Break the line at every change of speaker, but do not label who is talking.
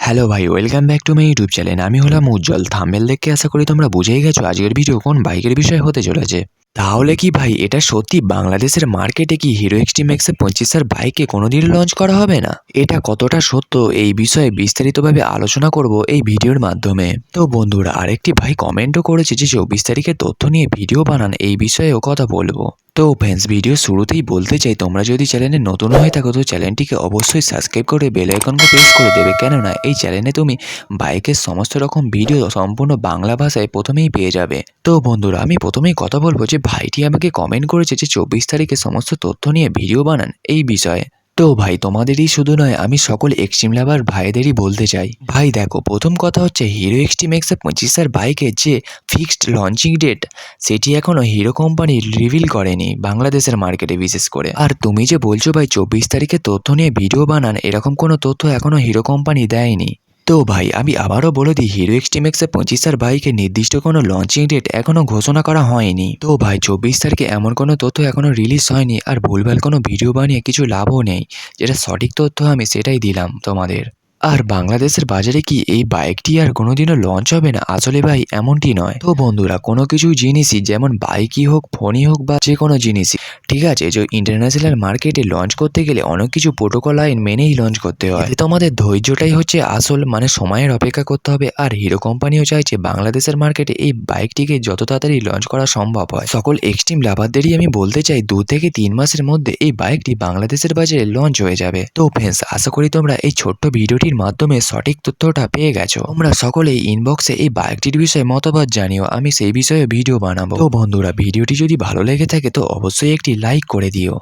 Hello ভাই, welcome back to my YouTube channel. আমি হলাম উজ্জ্বল। থাম্বনেল দেখে আশা করি তোমরা বুঝেই গেছো আজকের ভিডিও কোন বাইকের বিষয় হতে চলেছে। তাহলে কি ভাই এটা সত্যি বাংলাদেশের মার্কেটে কি হিরো এক্সট্রিম এক্স 25 বাইকে কোনোদিন লঞ্চ করা হবে না? এটা কতটা সত্য এই বিষয়ে বিস্তারিতভাবে আলোচনা করব এই ভিডিওর মাধ্যমে। তো বন্ধুরা, আরেকটি ভাই কমেন্টও করেছে যে 24 তারিখের তথ্য নিয়ে ভিডিও বানান, এই বিষয়েও কথা বলবো। তো ফ্রেন্ডস, ভিডিও শুরুতেই বলতে চাই তোমরা যদি চ্যানেলে নতুন হয়ে থাকো তো চ্যানেলটিকে অবশ্যই সাবস্ক্রাইব করে বেল আইকনকে প্রেস করে দেবে, কেননা এই চ্যানেলে তুমি বাইকের সমস্ত রকম ভিডিও সম্পূর্ণ বাংলা ভাষায় প্রথমেই পেয়ে যাবে। তো বন্ধুরা, আমি প্রথমেই কথা বলবো যে ভাইটি আমাকে কমেন্ট করেছে যে 24 তারিখে সমস্ত তথ্য নিয়ে ভিডিও বানান এই বিষয়ে। তো ভাই, তোমাদেরই শুধু নয়, আমি সকল এক্সট্রিম লাভার ভাইদেরই বলতে চাই, ভাই দেখো, প্রথম কথা হচ্ছে হিরো এক্সট্রিম এক্স 25 বাইকের যে ফিক্সড লঞ্চিং ডেট সেটি এখনো হিরো কোম্পানি রিভিল করেনি বাংলাদেশের মার্কেটে বিশেষ করে। আর তুমি যে বলছো ভাই 24 তারিখে তথ্য নিয়ে ভিডিও বানান, এরকম কোনো তথ্য এখনো হিরো কোম্পানি দেয়নি। তো ভাই আমি আবারও বলে দিই, হিরো এক্সট্রিম এক্স 25 বাইকে নির্দিষ্ট কোনো লঞ্চিং ডেট এখনো ঘোষণা করা হয়নি। তো ভাই 24 তারিখে এমন কোনো তথ্য এখনো রিলিজ হয়নি, আর ভুলভাল কোনো ভিডিও বানিয়ে কিছু লাভও নেই। যেটা সঠিক তথ্য আমি সেটাই দিলাম তোমাদের। আর বাংলাদেশের বাজারে কি এই বাইকটি আর কোনোদিনও লঞ্চ হবে না? আসলে ভাই এমনটি নয়। তো বন্ধুরা, কোনো কিছু জিনিসই যেমন বাইকই হোক, ফোনই হোক বা যে কোনো জিনিসই, ঠিক আছে, যে ইন্টারন্যাশনাল মার্কেটে লঞ্চ করতে গেলে অনেক কিছু প্রোটোকল আইন মেনেই লঞ্চ করতে হয়। এতে তোমাদের ধৈর্যটাই হচ্ছে আসল, মানে সময়ের অপেক্ষা করতে হবে। আর হিরো কোম্পানিও চাইছে বাংলাদেশের মার্কেটে এই বাইকটিকে যত তাড়াতাড়ি লঞ্চ করা সম্ভব হয়। সকল এক্সট্রিম লাভারদেরই আমি বলতে চাই 2 থেকে 3 মাসের মধ্যে এই বাইকটি বাংলাদেশের বাজারে লঞ্চ হয়ে যাবে। তো ফ্রেন্ডস, আশা করি তোমরা এই ছোট্ট ভিডিওটির মাধ্যমে সঠিক তথ্যটা পেয়ে গেছো। তোমরা সকলেই ইনবক্সে এই বাইকটির বিষয়ে মতামত জানিও, আমি সেই বিষয়ে ভিডিও বানাবো। তো বন্ধুরা, ভিডিওটি যদি ভালো লেগে থাকে তো অবশ্যই একটি লাইক করে দিও।